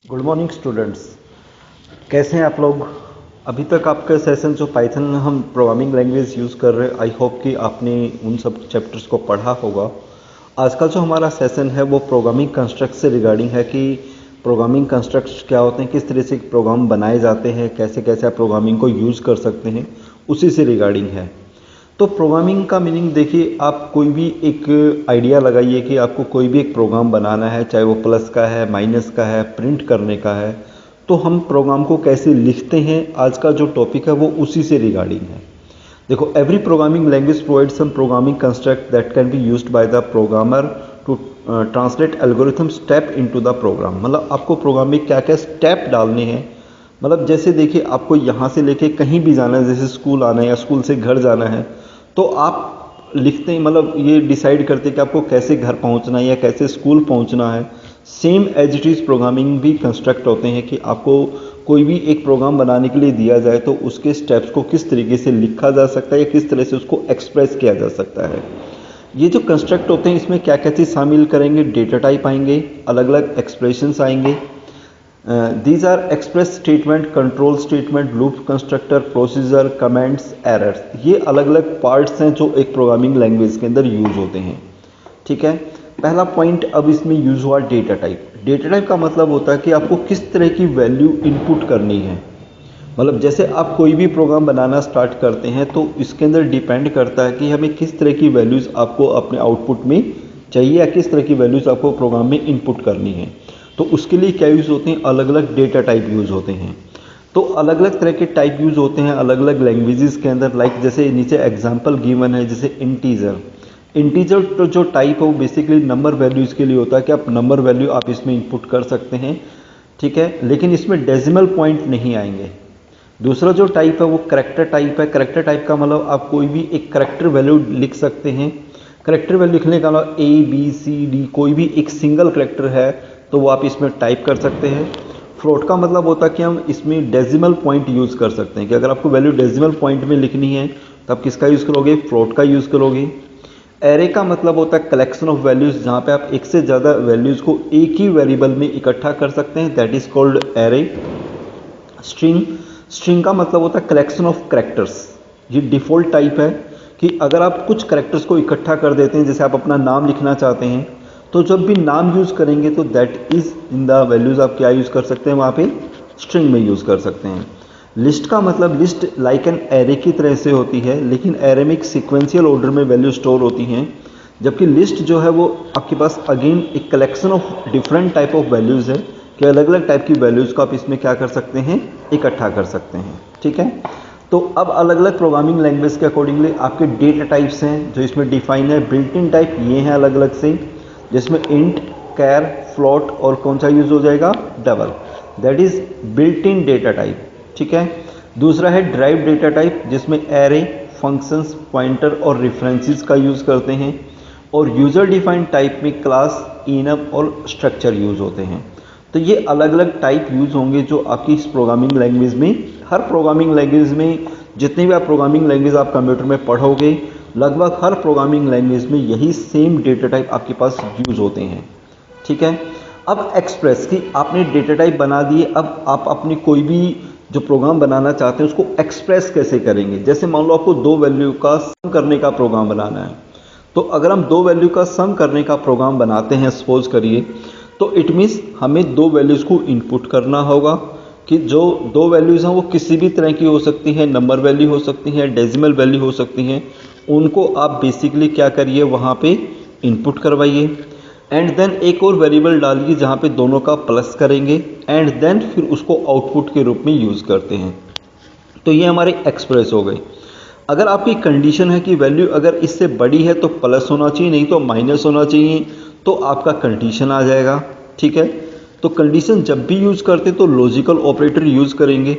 Good morning students. कैसे हैं आप लोग? अभी तक आपका सेशन जो पाइथन में हम प्रोग्रामिंग लैंग्वेज यूज़ कर रहे हैं, आई होप कि आपने उन सब चैप्टर्स को पढ़ा होगा। आज का जो हमारा सेशन है वो प्रोग्रामिंग कंस्ट्रक्ट से रिगार्डिंग है कि प्रोग्रामिंग कंस्ट्रक्ट्स क्या होते हैं, किस तरह से प्रोग्राम बनाए जाते हैं, कैसे कैसे आप प्रोग्रामिंग को यूज़ कर सकते हैं, उसी से रिगार्डिंग है। तो प्रोग्रामिंग का मीनिंग देखिए, आप कोई भी एक आइडिया लगाइए कि आपको कोई भी एक प्रोग्राम बनाना है, चाहे वो प्लस का है, माइनस का है, प्रिंट करने का है, तो हम प्रोग्राम को कैसे लिखते हैं, आज का जो टॉपिक है वो उसी से रिगार्डिंग है। देखो, every programming language provide some programming construct that can be used by the programmer to translate algorithm step into the program. मतलब आपको प्रोग्राम में क्या क्या स्टेप डालने हैं। मतलब जैसे देखिए, आपको यहाँ से लेके कहीं भी जाना है, जैसे स्कूल आना है या स्कूल से घर जाना है, तो आप लिखते हैं, मतलब ये डिसाइड करते हैं कि आपको कैसे घर पहुँचना है या कैसे स्कूल पहुँचना है। Same as it is programming भी कंस्ट्रक्ट होते हैं कि आपको कोई भी एक प्रोग्राम बनाने के लिए दिया जाए तो उसके स्टेप्स को किस तरीके से लिखा जा सकता है या किस तरह से उसको एक्सप्रेस किया जा सकता है। ये जो कंस्ट्रक्ट होते हैं इसमें क्या क्या चीज़ शामिल करेंगे, डेटा टाइप आएंगे, अलग अलग एक्सप्रेशंस आएंगे, these are express statement, control statement, loop constructor, procedure, comments, errors. ये अलग अलग पार्ट्स हैं जो एक प्रोग्रामिंग लैंग्वेज के अंदर यूज होते हैं। ठीक है, पहला पॉइंट अब इसमें यूज हुआ डेटा टाइप। डेटा टाइप का मतलब होता है कि आपको किस तरह की वैल्यू इनपुट करनी है। मतलब जैसे आप कोई भी प्रोग्राम बनाना स्टार्ट करते हैं तो इसके अंदर डिपेंड करता है कि हमें किस तरह की वैल्यूज़ आपको अपने आउटपुट में चाहिए या किस तरह की वैल्यूज़ आपको प्रोग्राम में इनपुट करनी है। तो उसके लिए क्या यूज़ होते हैं, अलग अलग डेटा टाइप यूज़ होते हैं। तो अलग अलग तरह के टाइप यूज़ होते हैं अलग अलग लैंग्वेजेस के अंदर। लाइक जैसे नीचे एग्जांपल गिवन है, जैसे इंटीजर। इंटीजर तो जो टाइप है वो बेसिकली नंबर वैल्यूज़ के लिए होता है कि आप नंबर वैल्यू आप इसमें इनपुट कर सकते हैं। ठीक है, लेकिन इसमें डेसिमल पॉइंट नहीं आएंगे। दूसरा जो टाइप है वो करेक्टर टाइप है। करेक्टर टाइप का मतलब आप कोई भी एक करेक्टर वैल्यू लिख सकते हैं। करेक्टर वैल्यू लिखने का मतलब ए बी सी डी, कोई भी एक सिंगल करेक्टर है तो वो आप इसमें टाइप कर सकते हैं। फ्लोट का मतलब होता है कि हम इसमें डेसिमल पॉइंट यूज़ कर सकते हैं कि अगर आपको वैल्यू डेसिमल पॉइंट में लिखनी है तो आप किसका यूज़ करोगे, फ्लोट का यूज़ करोगे। एरे का मतलब होता है कलेक्शन ऑफ वैल्यूज़, जहाँ पे आप एक से ज़्यादा वैल्यूज़ को एक ही वेरिएबल में इकट्ठा कर सकते हैं, that is called array. String, string का मतलब होता है कलेक्शन ऑफ करेक्टर्स। ये डिफ़ॉल्ट टाइप है कि अगर आप कुछ करेक्टर्स को इकट्ठा कर देते हैं, जैसे आप अपना नाम लिखना चाहते हैं तो जब भी नाम यूज़ करेंगे तो that is in the values आप क्या यूज़ कर सकते हैं, वहाँ पे स्ट्रिंग में यूज़ कर सकते हैं। लिस्ट का मतलब लिस्ट लाइक एन एरे की तरह से होती है, लेकिन एरे में एक सिक्वेंशियल ऑर्डर में वैल्यू स्टोर होती हैं, जबकि लिस्ट जो है वो आपके पास अगेन एक collection of different type of values है कि अलग अलग टाइप की वैल्यूज़ को आप इसमें क्या कर सकते हैं, इकट्ठा कर सकते हैं। ठीक है, तो अब अलग अलग प्रोग्रामिंग लैंग्वेज के अकॉर्डिंगली आपके डेटा टाइप्स हैं जो इसमें डिफाइन है। बिल्ट इन टाइप ये हैं अलग अलग से, जिसमें इंट, कैर, फ्लोट और कौन सा यूज़ हो जाएगा, double, that is built in data type. ठीक है, दूसरा है ड्राइव डेटा टाइप, जिसमें एरे, फंक्शंस, पॉइंटर और रेफरेंसेस का यूज़ करते हैं। और यूज़र डिफाइंड टाइप में क्लास, इनम और स्ट्रक्चर यूज़ होते हैं। तो ये अलग अलग टाइप यूज़ होंगे जो आपकी इस प्रोग्रामिंग लैंग्वेज में, हर प्रोग्रामिंग लैंग्वेज में जितनी भी आप प्रोग्रामिंग लैंग्वेज आप कंप्यूटर में पढ़ोगे, लगभग हर प्रोग्रामिंग लैंग्वेज में यही सेम डेटा टाइप आपके पास यूज़ होते हैं। ठीक है, अब एक्सप्रेस की आपने डेटा टाइप बना दिए, अब आप अपनी कोई भी जो प्रोग्राम बनाना चाहते हैं उसको एक्सप्रेस कैसे करेंगे। जैसे मान लो आपको दो वैल्यू का सम करने का प्रोग्राम बनाना है, तो अगर हम दो वैल्यू का सम करने का प्रोग्राम बनाते हैं सपोज करिए, तो इट मीन्स हमें दो वैल्यूज़ को इनपुट करना होगा कि जो दो वैल्यूज़ हैं वो किसी भी तरह की हो सकती हैं, नंबर वैल्यू हो सकती हैं, डेसिमल वैल्यू हो सकती हैं। उनको आप बेसिकली क्या करिए, वहाँ पे इनपुट करवाइए एंड देन एक और वेरिएबल डालिए जहाँ पे दोनों का प्लस करेंगे एंड देन फिर उसको आउटपुट के रूप में यूज़ करते हैं। तो ये हमारे एक्सप्रेस हो गए। अगर आपकी कंडीशन है कि वैल्यू अगर इससे बड़ी है तो प्लस होना चाहिए, नहीं तो माइनस होना चाहिए, तो आपका कंडीशन आ जाएगा। ठीक है, तो कंडीशन जब भी यूज़ करते तो लॉजिकल ऑपरेटर यूज़ करेंगे।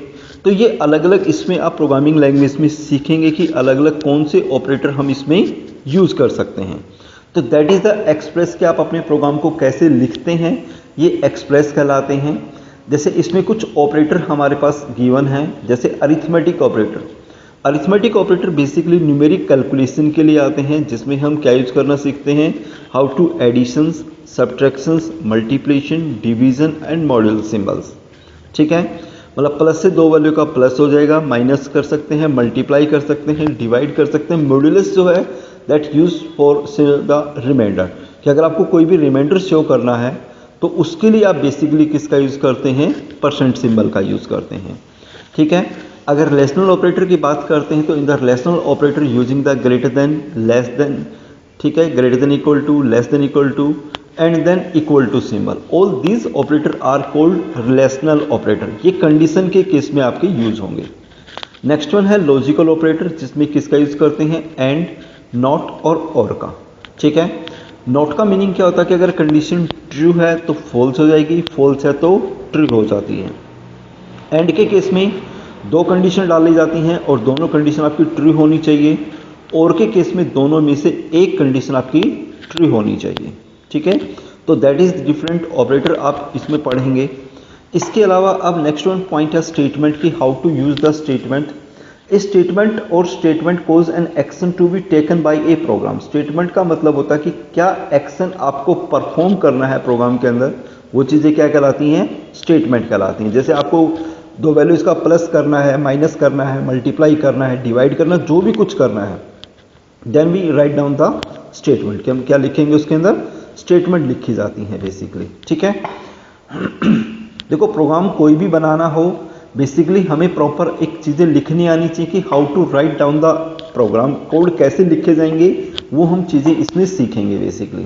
तो ये अलग अलग इसमें आप प्रोग्रामिंग लैंग्वेज में सीखेंगे कि अलग अलग कौन से ऑपरेटर हम इसमें यूज़ कर सकते हैं। तो दैट इज़ द एक्सप्रेस कि आप अपने प्रोग्राम को कैसे लिखते हैं, ये एक्सप्रेस कहलाते हैं। जैसे इसमें कुछ ऑपरेटर हमारे पास गिवन हैं, जैसे arithmetic operator. Arithmetic operator basically numeric calculation के लिए आते हैं, जिसमें हम क्या यूज़ करना सीखते हैं, how to additions, subtractions, multiplication, division and module symbols. ठीक है, मतलब प्लस से दो वैल्यू का प्लस हो जाएगा, माइनस कर सकते हैं, मल्टीप्लाई कर सकते हैं, डिवाइड कर सकते हैं। मॉड्यूलस जो है that use for the reminder, कि अगर आपको कोई भी रिमाइंडर शो करना है तो उसके लिए आप बेसिकली किसका यूज़ करते हैं, परसेंट सिंबल का यूज़ करते हैं। ठीक है, अगर रिलेशनल ऑपरेटर की बात करते हैं तो in the relational operator using the greater than, less than, ठीक है, greater than equal to, less than equal to and then equal to symbol, all these operator are called relational operator. ये condition के case में आपके use होंगे। Next one है logical operator, जिसमें किसका यूज करते हैं, एंड, नॉट और का। ठीक है, नॉट का मीनिंग क्या होता है कि अगर कंडीशन ट्रू है तो फॉल्स हो जाएगी, फॉल्स है तो ट्रू हो जाती है। एंड के केस में दो कंडीशन डाली जाती हैं और दोनों कंडीशन आपकी ट्रू होनी चाहिए, और के केस में दोनों में से एक कंडीशन आपकी ट्रू होनी चाहिए। ठीक है, तो दैट इज डिफरेंट ऑपरेटर आप इसमें पढ़ेंगे। इसके अलावा अब नेक्स्ट वन पॉइंट है स्टेटमेंट की, how to use the statement. Statement और statement causes an action to be taken by a program. Statement का मतलब होता है कि क्या एक्शन आपको परफॉर्म करना है प्रोग्राम के अंदर, वो चीज़ें क्या कहलाती हैं, स्टेटमेंट कहलाती हैं। जैसे आपको दो वैल्यूज का प्लस करना है, माइनस करना है, मल्टीप्लाई करना है, डिवाइड करना, जो भी कुछ करना है, then we write down the statement, कि हम क्या लिखेंगे उसके अंदर, स्टेटमेंट लिखी जाती है बेसिकली। ठीक है, देखो प्रोग्राम कोई भी बनाना हो बेसिकली हमें प्रॉपर एक चीज़ें लिखनी आनी चाहिए कि how to write down the program, code कैसे लिखे जाएंगे वो हम चीज़ें इसमें सीखेंगे बेसिकली।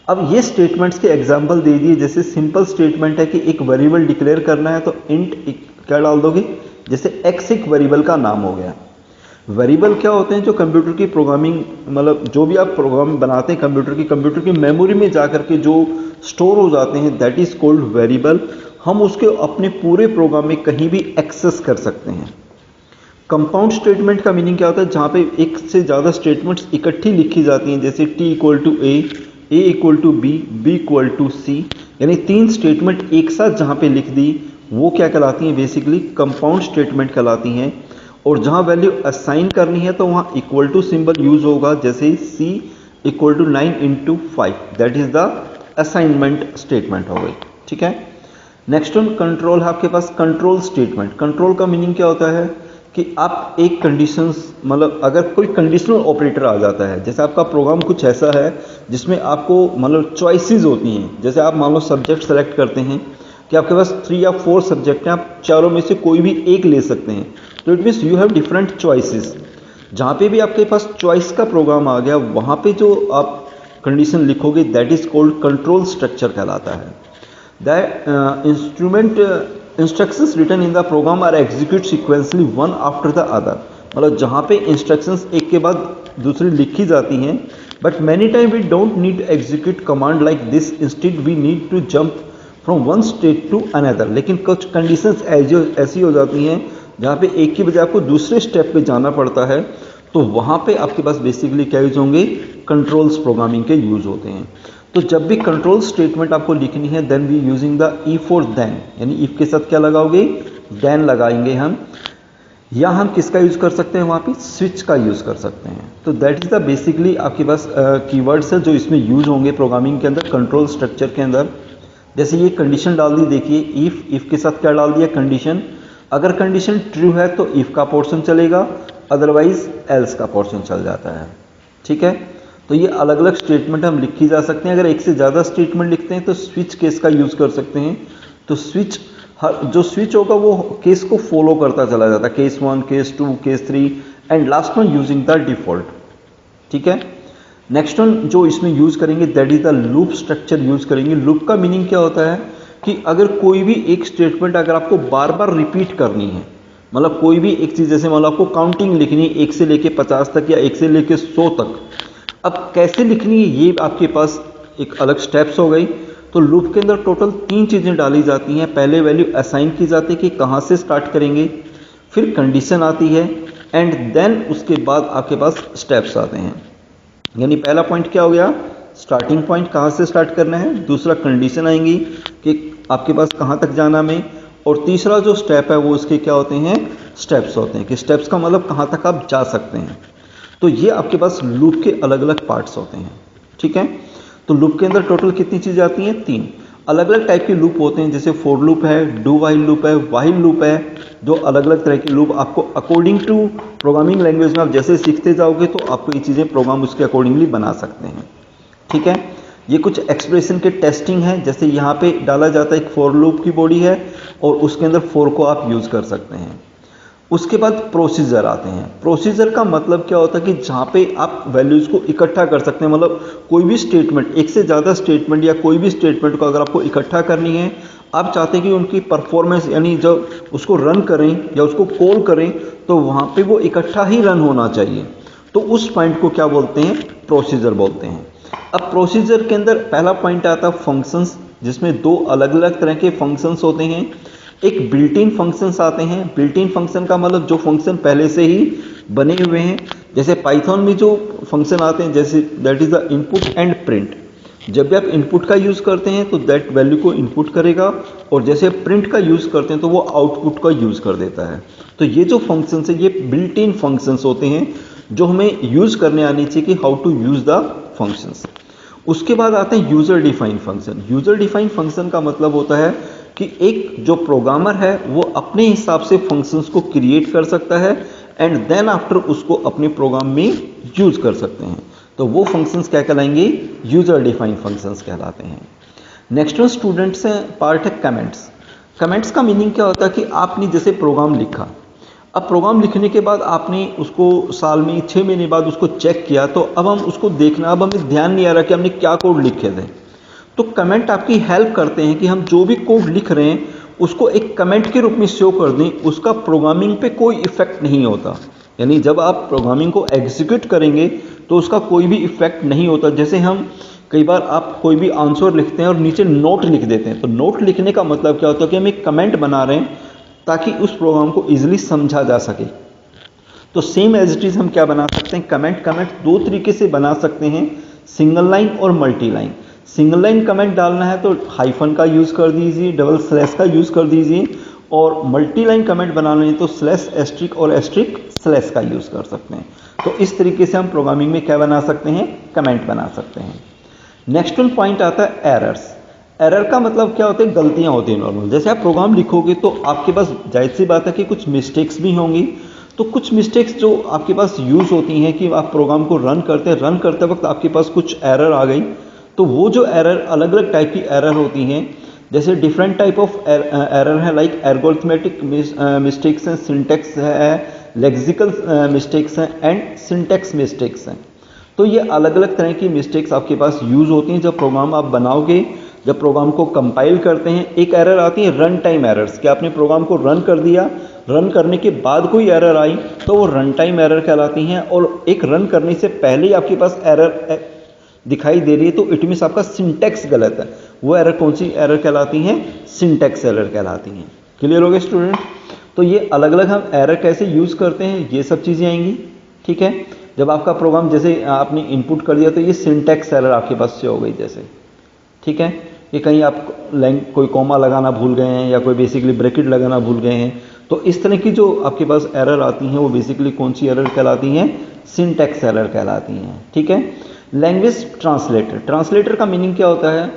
अब ये स्टेटमेंट्स के एग्जाम्पल दे दिए। जैसे सिंपल स्टेटमेंट है कि एक वेरिएबल डिक्लेयर करना है तो इंट क्या डाल दोगे, जैसे एक्स एक वेरिएबल का नाम हो गया। वेरिएबल क्या होते हैं, जो कंप्यूटर की प्रोग्रामिंग, मतलब जो भी आप प्रोग्राम बनाते हैं कंप्यूटर की मेमोरी में जाकर के जो स्टोर हो जाते हैं, दैट इज कॉल्ड वेरिएबल। हम उसके अपने पूरे प्रोग्राम में कहीं भी एक्सेस कर सकते हैं। कंपाउंड स्टेटमेंट का मीनिंग क्या होता है, जहां पे एक से ज़्यादा स्टेटमेंट्स इकट्ठी लिखी जाती हैं, जैसे T equal to A equal to B equal to C, यानी तीन स्टेटमेंट एक साथ जहां पे लिख दी वो क्या कहलाती हैं, बेसिकली कंपाउंड स्टेटमेंट कहलाती हैं। और जहां वैल्यू असाइन करनी है तो वहां इक्वल टू सिंबल यूज होगा, जैसे C equal to 9 into 5, that is the assignment statement हो गई। ठीक है, नेक्स्ट वन कंट्रोल है आपके पास, कंट्रोल स्टेटमेंट। कंट्रोल का मीनिंग क्या होता है कि आप एक कंडीशंस, मतलब अगर कोई कंडीशनल ऑपरेटर आ जाता है, जैसे आपका प्रोग्राम कुछ ऐसा है जिसमें आपको मतलब चॉइसेस होती हैं, जैसे आप मान लो सब्जेक्ट सेलेक्ट करते हैं कि आपके पास 3 या 4 सब्जेक्ट हैं, आप चारों में से कोई भी एक ले सकते हैं, तो it means you have different choices. जहाँ पे भी आपके पास चॉइस का प्रोग्राम आ गया, वहाँ पे जो आप कंडीशन लिखोगे that is called control structure कहलाता है। The instructions written in the program are execute sequentially one after the other, मतलब जहाँ पे इंस्ट्रक्शंस एक के बाद दूसरी लिखी जाती हैं, but many time we don't need execute command like this, instead we need to jump from one state to another. लेकिन कुछ कंडीशंस ऐसी हो जाती हैं जहाँ पे एक की बजाय आपको दूसरे स्टेप पे जाना पड़ता है, तो वहाँ पे आपके पास बेसिकली क्या यूज होंगे, कंट्रोल्स प्रोग्रामिंग के यूज होते हैं। तो जब भी कंट्रोल स्टेटमेंट आपको लिखनी है, then we using the E for then, यानी इफ के साथ क्या लगाओगे, देन लगाएंगे हम, या हम किसका यूज कर सकते हैं, वहाँ पे स्विच का यूज कर सकते हैं। तो दैट इज द बेसिकली आपके पास कीवर्ड्स है जो इसमें यूज होंगे प्रोग्रामिंग के अंदर, कंट्रोल स्ट्रक्चर के अंदर। जैसे ये कंडीशन डाल दी, देखिए इफ के साथ क्या डाल दिया, कंडीशन। अगर कंडीशन ट्रू है तो इफ का पोर्शन चलेगा, अदरवाइज एल्स का पोर्शन चल जाता है। ठीक है, तो ये अलग अलग स्टेटमेंट हम लिखी जा सकते हैं। अगर एक से ज़्यादा स्टेटमेंट लिखते हैं तो स्विच केस का यूज़ कर सकते हैं। तो स्विच, जो स्विच होगा वो केस को फॉलो करता चला जाता है, case 1, case 2, case 3 and last one using the default. ठीक है, नेक्स्ट वन जो इसमें यूज़ करेंगे that is the loop structure use करेंगे। लूप का मीनिंग क्या होता है कि अगर कोई भी एक स्टेटमेंट अगर आपको बार बार रिपीट करनी है, मतलब कोई भी एक चीज़, जैसे मतलब आपको काउंटिंग लिखनी है 1 से लेके 50 तक या 1 से लेके 100 तक, अब कैसे लिखनी है ये आपके पास एक अलग स्टेप्स हो गई। तो लूप के अंदर टोटल 3 चीज़ें डाली जाती हैं। पहले वैल्यू असाइन की जाती है कि कहाँ से स्टार्ट करेंगे, फिर कंडीशन आती है एंड देन उसके बाद आपके पास स्टेप्स आते हैं। यानी पहला पॉइंट क्या हो गया, स्टार्टिंग पॉइंट कहाँ से स्टार्ट करना है, दूसरा कंडीशन आएंगी कि आपके पास कहाँ तक जाना में, और तीसरा जो स्टेप है वो उसके क्या होते हैं, स्टेप्स होते हैं, कि स्टेप्स का मतलब कहाँ तक आप जा सकते हैं। तो ये आपके पास लूप के अलग अलग पार्ट्स होते हैं। ठीक है, तो लूप के अंदर टोटल कितनी चीज़ें आती हैं? 3। अलग अलग टाइप के लूप होते हैं, जैसे फॉर लूप है, डू वाइल लूप है, वाइल लूप है, जो अलग अलग तरह के लूप आपको अकॉर्डिंग टू प्रोग्रामिंग लैंग्वेज में आप जैसे सीखते जाओगे तो आपको ये चीज़ें प्रोग्राम उसके अकॉर्डिंगली बना सकते हैं। ठीक है, ये कुछ एक्सप्रेशन के टेस्टिंग है, जैसे यहाँ पे डाला जाता है एक फॉर लूप की बॉडी है और उसके अंदर फॉर को आप यूज़ कर सकते हैं। उसके बाद प्रोसीजर आते हैं। प्रोसीजर का मतलब क्या होता है कि जहाँ पे आप वैल्यूज़ को इकट्ठा कर सकते हैं, मतलब कोई भी स्टेटमेंट, एक से ज़्यादा स्टेटमेंट या कोई भी स्टेटमेंट को अगर आपको इकट्ठा करनी है, आप चाहते हैं कि उनकी परफॉर्मेंस यानी जब उसको रन करें या उसको कॉल करें तो वहाँ पे वो इकट्ठा ही रन होना चाहिए, तो उस पॉइंट को क्या बोलते हैं? प्रोसीजर बोलते हैं। अब प्रोसीजर के अंदर पहला पॉइंट आता है फंक्शंस, जिसमें 2 अलग अलग तरह के फंक्शंस होते हैं। एक बिल्ट इन फंक्शंस आते हैं। बिल्ट इन फंक्शन का मतलब जो फंक्शन पहले से ही बने हुए हैं, जैसे पाइथन में जो फंक्शन आते हैं, जैसे that is the input and print. जब भी आप इनपुट का यूज़ करते हैं तो दैट वैल्यू को इनपुट करेगा, और जैसे प्रिंट का यूज़ करते हैं तो वो आउटपुट का यूज़ कर देता है। तो ये जो फंक्शंस है ये बिल्ट इन फंक्शंस होते हैं जो हमें यूज़ करने आनी चाहिए कि how to use the functions. उसके बाद आते हैं user defined function. User defined function का मतलब होता है कि एक जो प्रोग्रामर है वो अपने हिसाब से फंक्शंस को क्रिएट कर सकता है एंड देन आफ्टर उसको अपने प्रोग्राम में यूज़ कर सकते हैं। तो वो फंक्शंस क्या कहलाएंगे? यूज़र डिफाइंड फंक्शंस कहलाते हैं। नेक्स्ट वन स्टूडेंट्स पार्ट है कमेंट्स। कमेंट्स का मीनिंग क्या होता है कि आपने जैसे प्रोग्राम लिखा, अब प्रोग्राम लिखने के बाद आपने उसको साल में 6 महीने बाद उसको चेक किया, तो अब हम उसको देखना, अब हमें ध्यान नहीं आ रहा कि हमने क्या कोड लिखे थे। तो कमेंट आपकी हेल्प करते हैं कि हम जो भी कोड लिख रहे हैं उसको एक कमेंट के रूप में शो कर दें, उसका प्रोग्रामिंग पे कोई इफेक्ट नहीं होता। यानी जब आप प्रोग्रामिंग को एग्जीक्यूट करेंगे तो उसका कोई भी इफेक्ट नहीं होता। जैसे हम कई बार आप कोई भी आंसर लिखते हैं और नीचे नोट लिख देते हैं, तो नोट लिखने का मतलब क्या होता है कि हम एक कमेंट बना रहे हैं ताकि उस प्रोग्राम को ईजिली समझा जा सके। तो सेम एज इट इज हम क्या बना सकते हैं? कमेंट 2 तरीके से बना सकते हैं, सिंगल लाइन और multi line. Single line comment डालना है तो हाइफन का यूज़ कर दीजिए, डबल स्लैश का यूज़ कर दीजिए, और मल्टी लाइन कमेंट बनाना है तो स्लैश एस्ट्रिक और एस्ट्रिक स्लैश का यूज़ कर सकते हैं। तो इस तरीके से हम प्रोग्रामिंग में क्या बना सकते हैं? कमेंट बना सकते हैं। नेक्स्ट वन पॉइंट आता है एरर्स। एरर का मतलब क्या होता है? गलतियां होती हैं नॉर्मल। जैसे आप प्रोग्राम लिखोगे तो आपके पास जाहिर सी बात है कि कुछ मिस्टेक्स भी होंगी। तो कुछ मिस्टेक्स जो आपके पास यूज़ होती हैं कि आप प्रोग्राम को रन करते वक्त आपके पास कुछ एरर आ गई, तो वो जो एरर अलग अलग टाइप की एरर होती हैं। जैसे डिफरेंट टाइप ऑफ एरर है, लाइक एल्गोरिथमेटिक मिस्टेक्स हैं, सिंटेक्स है, लेक्सिकल मिस्टेक्स हैं एंड सिंटेक्स मिस्टेक्स हैं। तो ये अलग अलग तरह की मिस्टेक्स आपके पास यूज़ होती हैं जब प्रोग्राम आप बनाओगे। जब प्रोग्राम को कंपाइल करते हैं, एक एरर आती है रन टाइम एरर्स, कि आपने प्रोग्राम को रन कर दिया, रन करने के बाद कोई एरर आई तो वो रन टाइम एरर कहलाती हैं। और एक रन करने से पहले ही आपके पास एरर दिखाई दे रही है तो इट मीन्स आपका सिंटेक्स गलत है। वो एरर कौन सी एरर कहलाती हैं? सिंटेक्स एरर कहलाती हैं। क्लियर हो गए स्टूडेंट? तो ये अलग अलग हम एरर कैसे यूज़ करते हैं ये सब चीज़ें आएंगी। ठीक है, जब आपका प्रोग्राम जैसे आपने इनपुट कर दिया तो ये सिंटेक्स एरर आपके पास से हो गई जैसे। ठीक है, कि कहीं आप कोई कॉमा लगाना भूल गए हैं या कोई बेसिकली ब्रैकेट लगाना भूल गए हैं, तो इस तरह की जो आपके पास एरर आती हैं वो बेसिकली कौन सी एरर कहलाती हैं? सिंटेक्स एरर कहलाती हैं। ठीक है, लैंग्वेज ट्रांसलेटर। ट्रांसलेटर का मीनिंग क्या होता है?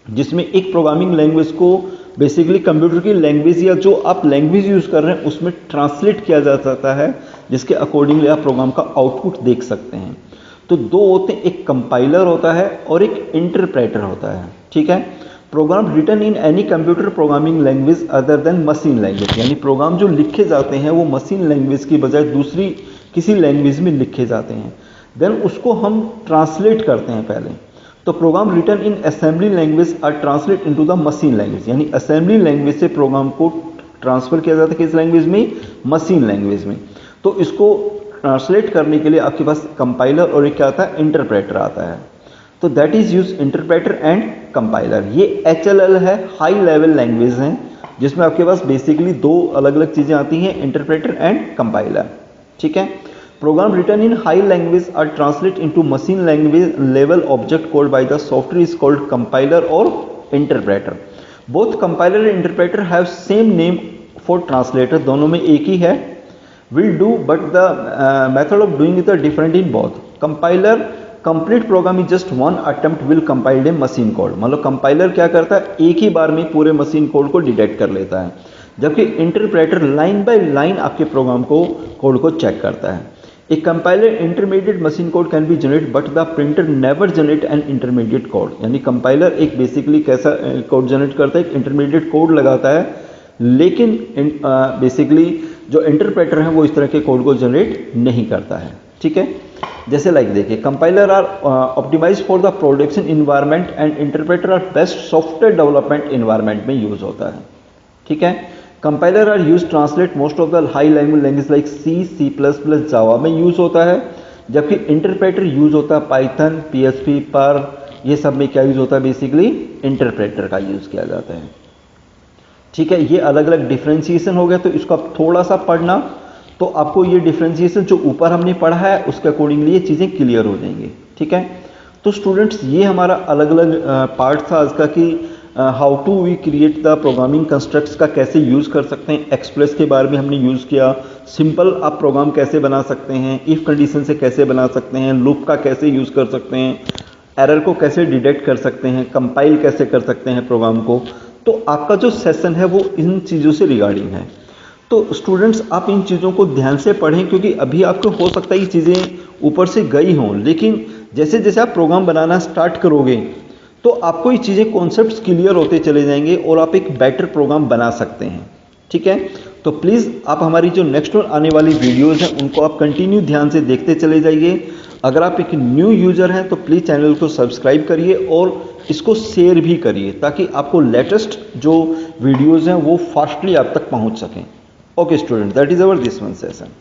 जिसमें एक प्रोग्रामिंग लैंग्वेज को बेसिकली कंप्यूटर की लैंग्वेज या जो आप लैंग्वेज यूज़ कर रहे हैं उसमें ट्रांसलेट किया जा सकता है, जिसके अकॉर्डिंगली आप प्रोग्राम का आउटपुट देख सकते हैं। तो 2 होते हैं, एक कंपाइलर होता है और एक इंटरप्रेटर होता है। ठीक है, program written in any computer programming language other than machine language, यानी प्रोग्राम जो लिखे जाते हैं वो मशीन लैंग्वेज की बजाय दूसरी किसी लैंग्वेज में लिखे जाते हैं, देन उसको हम ट्रांसलेट करते हैं पहले। तो program written in assembly language are translate into the machine language, यानी असेंबली लैंग्वेज से प्रोग्राम को ट्रांसफर किया जाता है किस लैंग्वेज में? मशीन लैंग्वेज में। तो इसको ट्रांसलेट करने के लिए आपके पास कंपाइलर और एक क्या आता है? इंटरप्रेटर आता है। तो that is use interpreter and compiler. ये HLL है, हाई लेवल लैंग्वेज है, जिसमें आपके पास बेसिकली 2 अलग अलग चीजें आती हैं, इंटरप्रेटर एंड कंपाइलर। ठीक है, program written in high language are translate into machine language level object called by the software is called compiler और interpreter. Both compiler and interpreter have same name for translator, दोनों में एक ही है, will do, but the method of doing it are different in both. Compiler complete program is just one attempt will compiled a machine code. मतलब compiler क्या करता है, एक ही बार में पूरे मशीन कोड को डिटेक्ट कर लेता है, जबकि इंटरप्रेटर लाइन बाय लाइन आपके प्रोग्राम को कोड को चेक करता है। ए compiler intermediate machine code can be generate but the printer never generate an intermediate code. यानी कंपाइलर एक बेसिकली कैसा कोड जनरेट करता है, एक इंटरमीडिएट कोड लगाता है, लेकिन बेसिकली जो इंटरप्रेटर है वो इस तरह के कोड को जनरेट नहीं करता है। ठीक है, जैसे लाइक देखिए, compiler are optimize for the production environment and interpreter are best software development environment में यूज होता है। ठीक है, compiler are use translate most of the high language like C plus plus Java में यूज होता है, जबकि इंटरप्रेटर यूज होता है पाइथन, पीएचपी, पर ये सब में क्या यूज होता है, बेसिकली इंटरप्रेटर का यूज किया जाता है। ठीक है, ये अलग अलग डिफ्रेंशिएशन हो गया, तो इसको आप थोड़ा सा पढ़ना, तो आपको ये डिफ्रेंशिएशन जो ऊपर हमने पढ़ा है उसके अकॉर्डिंगली ये चीज़ें क्लियर हो जाएंगी। ठीक है, तो स्टूडेंट्स ये हमारा अलग अलग पार्ट था आज का कि how to we create the programming constructs का कैसे यूज़ कर सकते हैं। एक्सप्रेस के बारे में हमने यूज़ किया, सिंपल आप प्रोग्राम कैसे बना सकते हैं, इफ़ कंडीशन से कैसे बना सकते हैं, लूप का कैसे यूज़ कर सकते हैं, एरर को कैसे डिटेक्ट कर सकते हैं, कंपाइल कैसे कर सकते हैं प्रोग्राम को। तो आपका जो सेशन है वो इन चीज़ों से रिगार्डिंग है। तो स्टूडेंट्स आप इन चीज़ों को ध्यान से पढ़ें, क्योंकि अभी आपको हो सकता है ये चीज़ें ऊपर से गई हों, लेकिन जैसे जैसे आप प्रोग्राम बनाना स्टार्ट करोगे तो आपको ये चीज़ें कॉन्सेप्ट्स क्लियर होते चले जाएंगे और आप एक बेटर प्रोग्राम बना सकते हैं। ठीक है, तो प्लीज़ आप हमारी जो नेक्स्ट आने वाली वीडियोज़ हैं उनको आप कंटिन्यू ध्यान से देखते चले जाइए। अगर आप एक न्यू यूज़र हैं तो प्लीज़ चैनल को सब्सक्राइब करिए और इसको शेयर भी करिए, ताकि आपको लेटेस्ट जो वीडियोज़ हैं वो फास्टली आप तक पहुंच सकें। Okay student, that is our this one session.